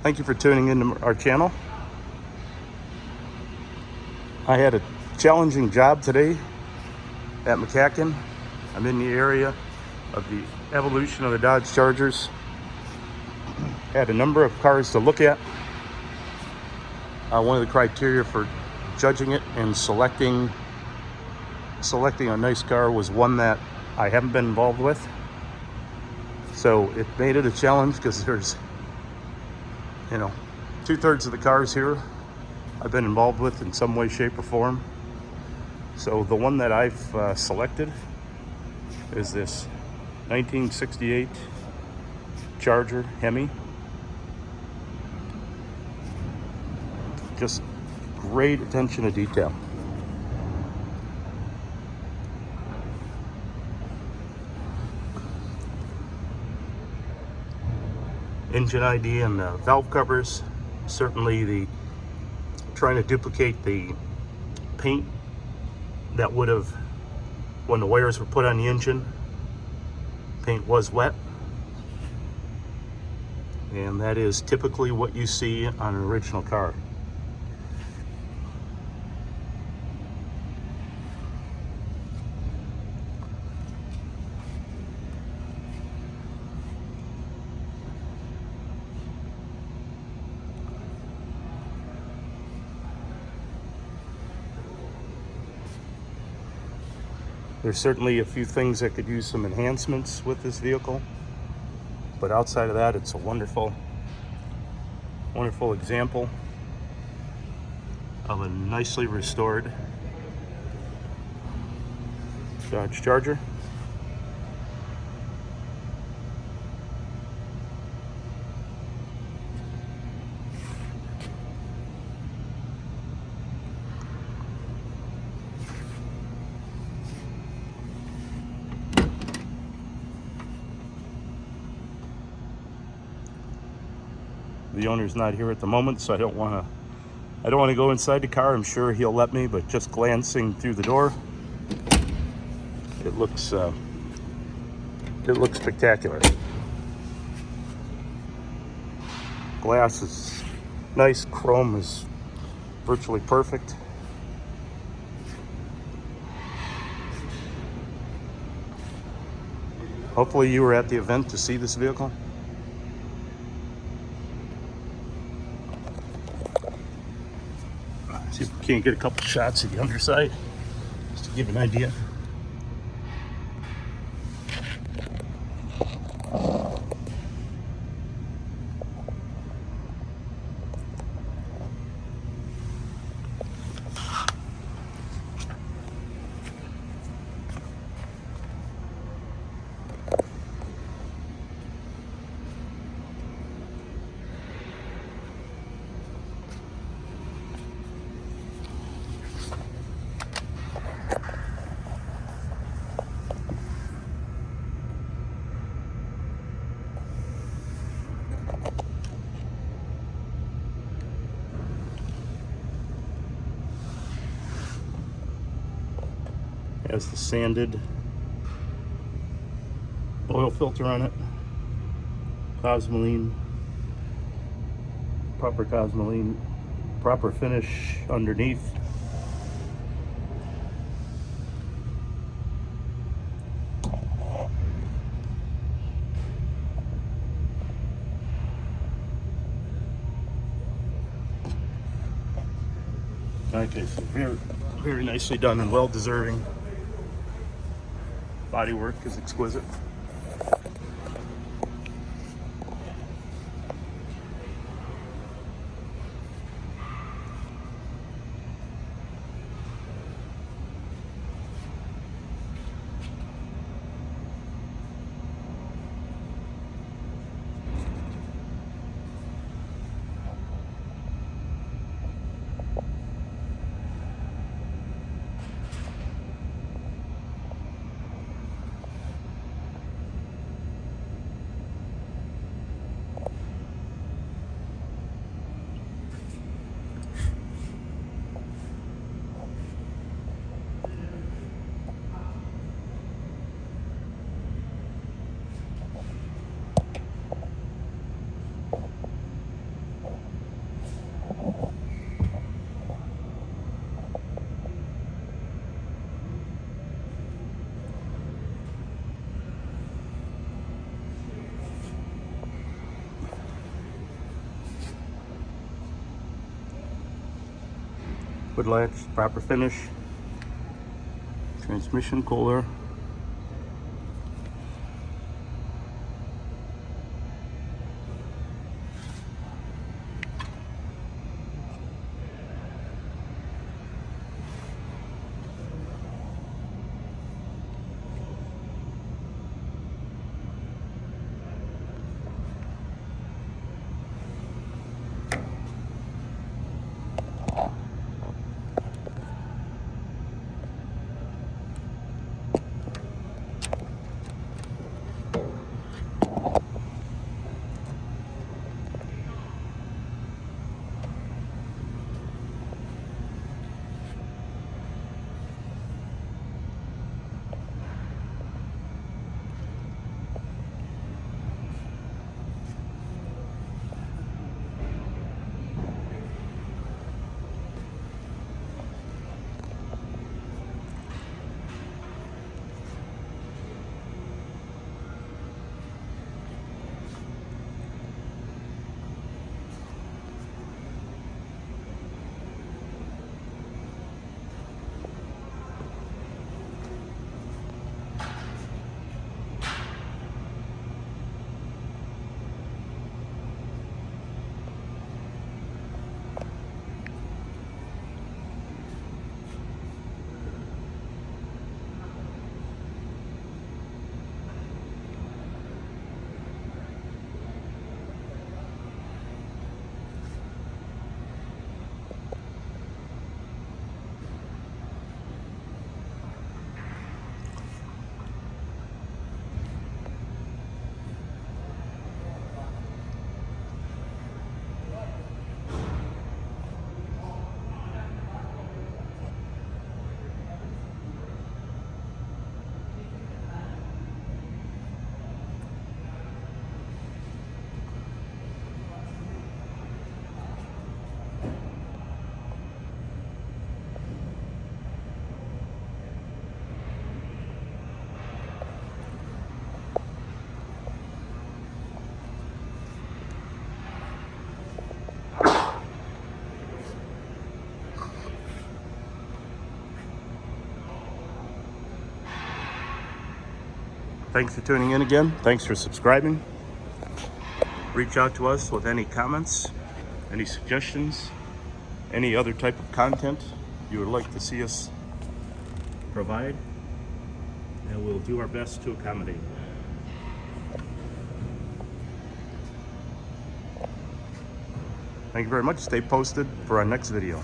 Thank you for tuning into our channel. I had a challenging job today at MCACN. I'm in the area of the evolution of the Dodge Chargers. Had a number of cars to look at. One of the criteria for judging it and selecting a nice car was one that I haven't been involved with. So it made it a challenge because there's, 2/3 of the cars here I've been involved with in some way, shape, or form. So the one that I've selected is this 1968 Charger Hemi. Just great attention to detail. Engine ID and the valve covers, certainly trying to duplicate the paint that would have, when the wires were put on the engine, paint was wet. And that is typically what you see on an original car. There's certainly a few things that could use some enhancements with this vehicle, but outside of that, it's a wonderful example of a nicely restored Dodge Charger. The owner's not here at the moment, so I don't want to go inside the car. I'm sure he'll let me, but just glancing through the door, it looks spectacular. Glass is nice, chrome is virtually perfect. Hopefully you were at the event to see this vehicle. See if we can't get a couple shots of the underside, just to give an idea. Has the sanded oil filter on it, Cosmoline, proper finish underneath. Okay, so very, very nicely done and well deserving. Bodywork is exquisite. Wood latch, proper finish. Transmission cooler. Thanks for tuning in again. Thanks for subscribing. Reach out to us with any comments, any suggestions, any other type of content you would like to see us provide, and we'll do our best to accommodate. Thank you very much. Stay posted for our next video.